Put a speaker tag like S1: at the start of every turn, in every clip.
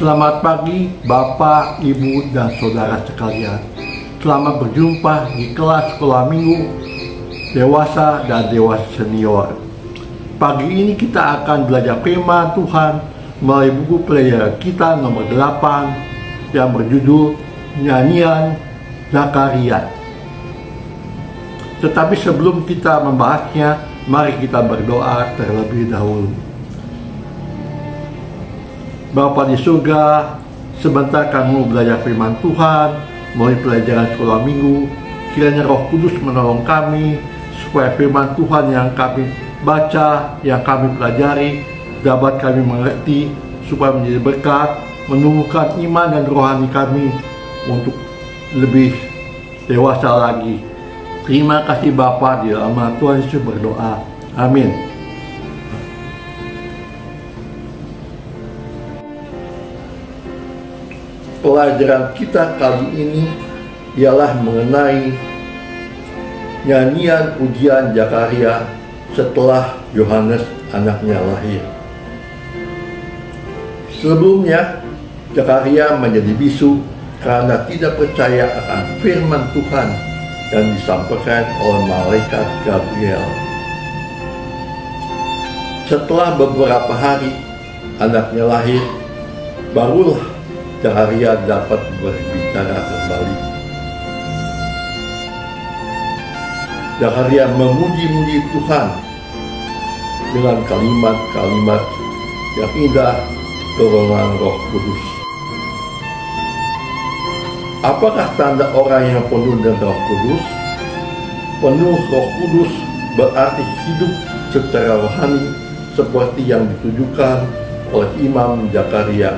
S1: Selamat pagi Bapak, Ibu, dan Saudara sekalian. Selamat berjumpa di kelas sekolah minggu dewasa dan dewasa senior. Pagi ini kita akan belajar firman Tuhan melalui buku pelajaran kita nomor 8 yang berjudul Nyanyian Zakaria. Tetapi sebelum kita membahasnya, mari kita berdoa terlebih dahulu. Bapa di surga, sebentar kami belajar firman Tuhan melalui pelajaran sekolah minggu. Kiranya Roh Kudus menolong kami supaya firman Tuhan yang kami baca, yang kami pelajari dapat kami mengerti, supaya menjadi berkat, menumbuhkan iman dan rohani kami untuk lebih dewasa lagi. Terima kasih Bapa, di dalam nama Tuhan Yesus berdoa. Amin. Pelajaran kita kali ini ialah mengenai nyanyian pujian Zakaria setelah Yohanes anaknya lahir. Sebelumnya, Zakaria menjadi bisu karena tidak percaya akan firman Tuhan yang disampaikan oleh malaikat Gabriel. Setelah beberapa hari anaknya lahir, barulah Zakaria dapat berbicara kembali. Zakaria memuji-muji Tuhan dengan kalimat-kalimat yang indah dorongan Roh Kudus. Apakah tanda orang yang penuh dengan Roh Kudus? Penuh Roh Kudus berarti hidup secara rohani seperti yang ditujukan oleh Imam Zakaria,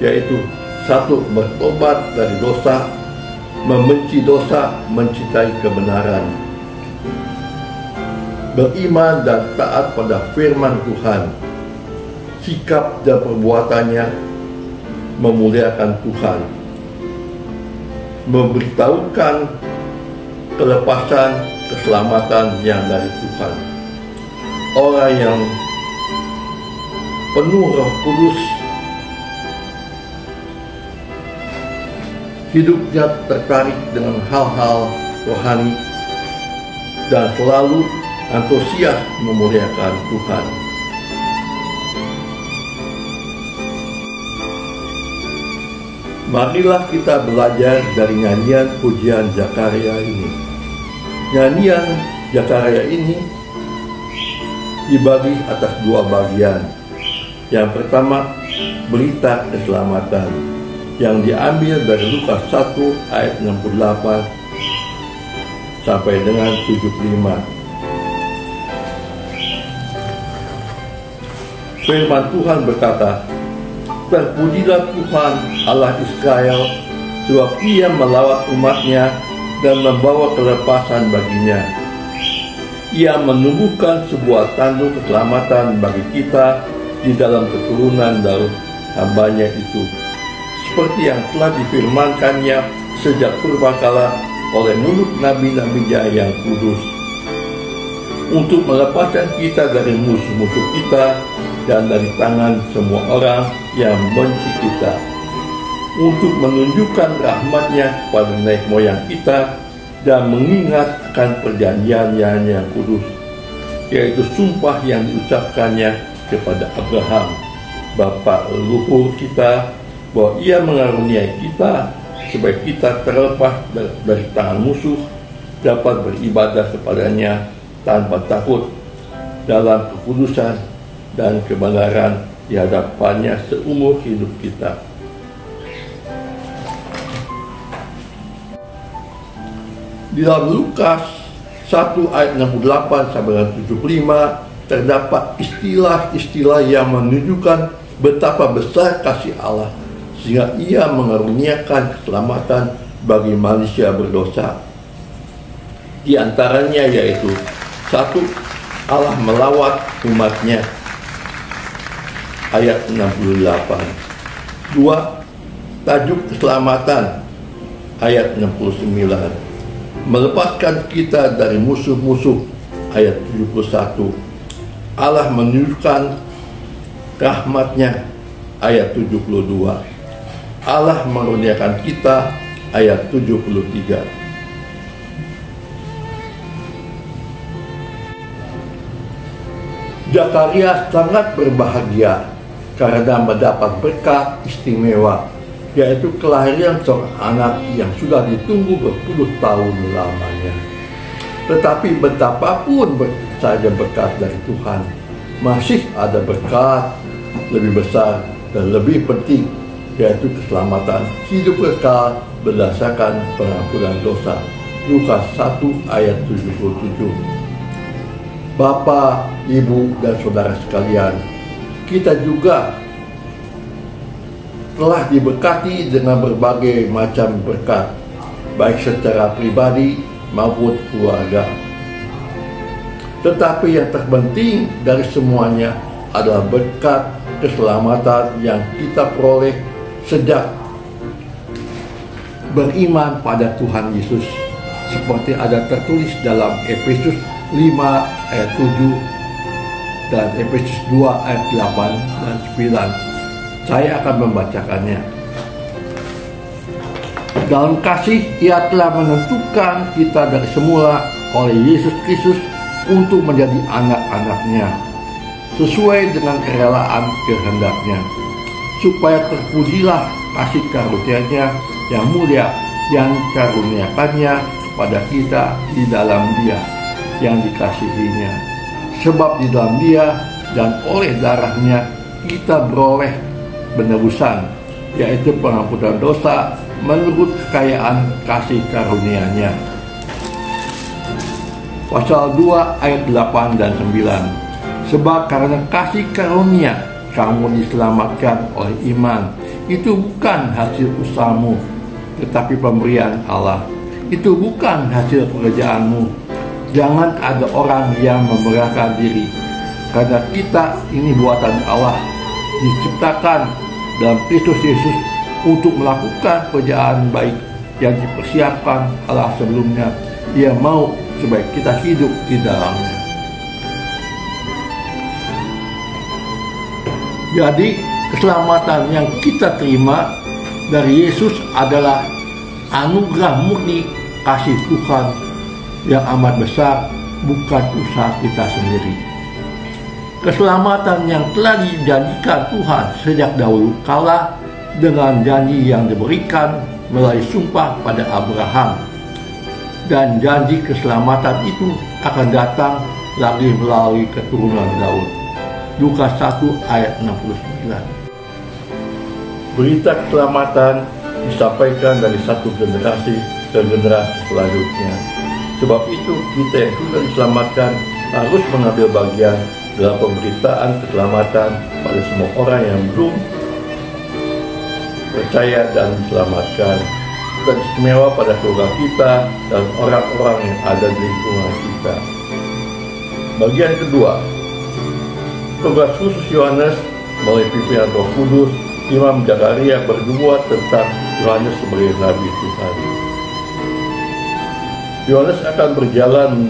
S1: yaitu 1. Bertobat dari dosa, membenci dosa, mencintai kebenaran, beriman dan taat pada firman Tuhan, sikap dan perbuatannya memuliakan Tuhan, memberitahukan kelepasan, keselamatan yang dari Tuhan. Orang yang penuh Roh Kudus hidupnya tertarik dengan hal-hal rohani dan selalu antusias memuliakan Tuhan. Marilah kita belajar dari nyanyian pujian Zakaria ini. Nyanyian Zakaria ini dibagi atas 2 bagian. Yang pertama, berita keselamatan, yang diambil dari Lukas 1 ayat 68 sampai dengan 75. Firman Tuhan berkata, "Terpujilah Tuhan Allah Israel, sebab Ia melawat umatnya dan membawa kelepasan baginya. Ia menumbuhkan sebuah tanduk keselamatan bagi kita di dalam keturunan Daud hambanya itu, seperti yang telah difirmankannya sejak purbakala oleh mulut nabi-nabinya yang kudus, untuk melepaskan kita dari musuh-musuh kita dan dari tangan semua orang yang membenci kita, untuk menunjukkan rahmat-Nya kepada nenek moyang kita dan mengingatkan perjanjian yang kudus, yaitu sumpah yang diucapkannya kepada Abraham, bapa leluhur kita, bahwa Ia mengaruniai kita supaya kita terlepas dari tangan musuh, dapat beribadah kepadanya tanpa takut dalam kekudusan dan kebenaran di hadapannya seumur hidup kita." Di dalam Lukas 1 ayat 68 sampai 75 terdapat istilah-istilah yang menunjukkan betapa besar kasih Allah sehingga Ia mengaruniakan keselamatan bagi manusia berdosa. Di antaranya yaitu 1. Allah melawat umat-Nya, ayat 68. 2. Tajuk keselamatan, ayat 69. Melepaskan kita dari musuh-musuh, ayat 71. Allah menunjukkan rahmat-Nya, ayat 72. Allah mengaruniakan kita ayat 73. Zakaria sangat berbahagia karena mendapat berkat istimewa, yaitu kelahiran seorang anak yang sudah ditunggu berpuluh tahun lamanya. Tetapi betapapun saja berkat dari Tuhan, masih ada berkat lebih besar dan lebih penting, yaitu keselamatan hidup kekal berdasarkan pengampunan dosa. Lukas 1 ayat 77. Bapak, Ibu, dan saudara sekalian, kita juga telah diberkati dengan berbagai macam berkat, baik secara pribadi maupun keluarga. Tetapi yang terpenting dari semuanya adalah berkat keselamatan yang kita peroleh sejak beriman pada Tuhan Yesus, seperti ada tertulis dalam Efesus 5 ayat 7 dan Efesus 2 ayat 8 dan 9. Saya akan membacakannya. Dalam kasih Ia telah menentukan kita dari semula oleh Yesus Kristus untuk menjadi anak-anak-Nya, sesuai dengan kerelaan kehendak-Nya, supaya terpujilah kasih karunia-Nya yang mulia yang karuniakannya kepada kita di dalam Dia yang dikasihinya. Sebab di dalam Dia dan oleh darah-Nya kita beroleh penebusan, yaitu pengampunan dosa menurut kekayaan kasih karunia-Nya. Pasal 2 ayat 8 dan 9. Sebab karena kasih karunia kamu diselamatkan oleh iman. Itu bukan hasil usahamu, tetapi pemberian Allah. Itu bukan hasil pekerjaanmu. Jangan ada orang yang membanggakan diri, karena kita ini buatan Allah, diciptakan dalam Kristus Yesus untuk melakukan pekerjaan baik yang dipersiapkan Allah sebelumnya. Dia mau supaya kita hidup di dalamnya. Jadi keselamatan yang kita terima dari Yesus adalah anugerah murni kasih Tuhan yang amat besar, bukan usaha kita sendiri. Keselamatan yang telah dijanjikan Tuhan sejak dahulu kala dengan janji yang diberikan melalui sumpah pada Abraham, dan janji keselamatan itu akan datang lagi melalui keturunan Daud. Lukas 1 ayat 69. Berita keselamatan disampaikan dari satu generasi ke generasi selanjutnya. Sebab itu kita yang sudah diselamatkan harus mengambil bagian dalam pemberitaan keselamatan pada semua orang yang belum percaya dan diselamatkan. Dan istimewa pada keluarga kita dan orang-orang yang ada di lingkungan kita. Bagian kedua, tugas khusus Yohanes melalui pimpinan Roh Kudus, Imam Zakaria bernubuat tentang Yohanes sebagai Nabi Tuhan. Yohanes akan berjalan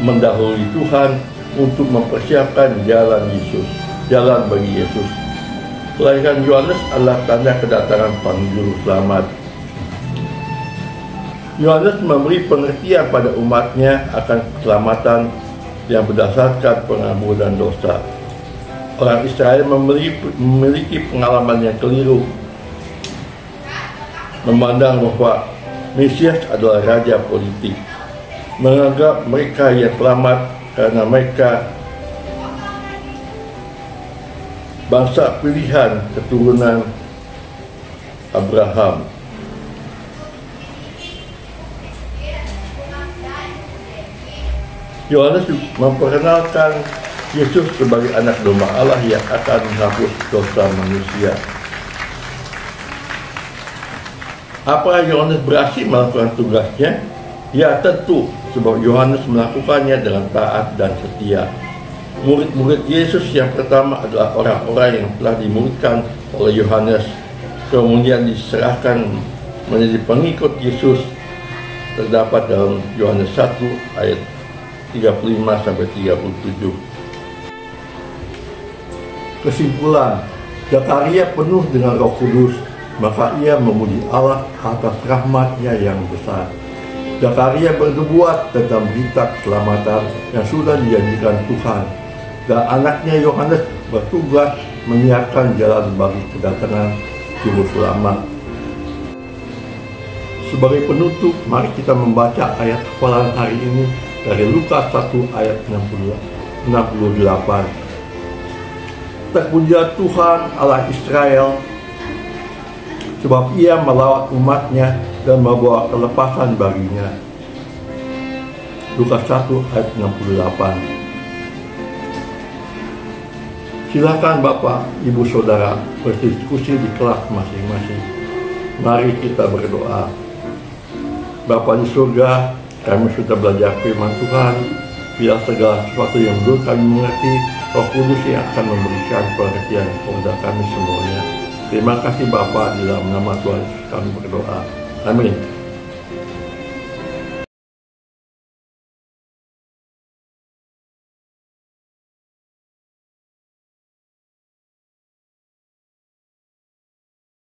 S1: mendahului Tuhan untuk mempersiapkan jalan Yesus, jalan bagi Yesus. Kelahiran Yohanes adalah tanda kedatangan Penjuru Selamat. Yohanes memberi pengertian pada umatnya akan keselamatan yang berdasarkan pengampunan dosa. Orang Israel memiliki pengalaman yang keliru, memandang bahwa Mesias adalah raja politik, menganggap mereka yang selamat karena mereka bangsa pilihan keturunan Abraham. Yohanes memperkenalkan Yesus sebagai anak domba Allah yang akan menghapus dosa manusia. Apakah Yohanes berhasil melakukan tugasnya? Ya, tentu, sebab Yohanes melakukannya dengan taat dan setia. Murid-murid Yesus yang pertama adalah orang-orang yang telah dimuridkan oleh Yohanes, kemudian diserahkan menjadi pengikut Yesus, terdapat dalam Yohanes 1 ayat 35-37. Kesimpulan, Zakaria penuh dengan Roh Kudus, maka ia memuji Allah atas rahmat-Nya yang besar. Zakaria bernubuat tentang berita keselamatan yang sudah dijanjikan Tuhan, dan anaknya Yohanes bertugas menyiapkan jalan bagi kedatangan Juru Selamat. Sebagai penutup, mari kita membaca ayat hafalan hari ini dari Lukas 1 ayat 68. Terpujilah Tuhan Allah Israel, sebab Ia melawat umat-Nya dan membawa kelepasan baginya. Lukas 1 ayat 68. Silakan Bapak, Ibu, Saudara berdiskusi di kelas masing-masing. Mari kita berdoa. Bapa di surga, kami sudah belajar firman Tuhan. Bila segala sesuatu yang belum kami mengerti, Roh Kudus yang akan memberikan pengertian kepada kami semuanya. Terima kasih Bapa, di dalam nama Tuhan Yesus kami berdoa. Amin.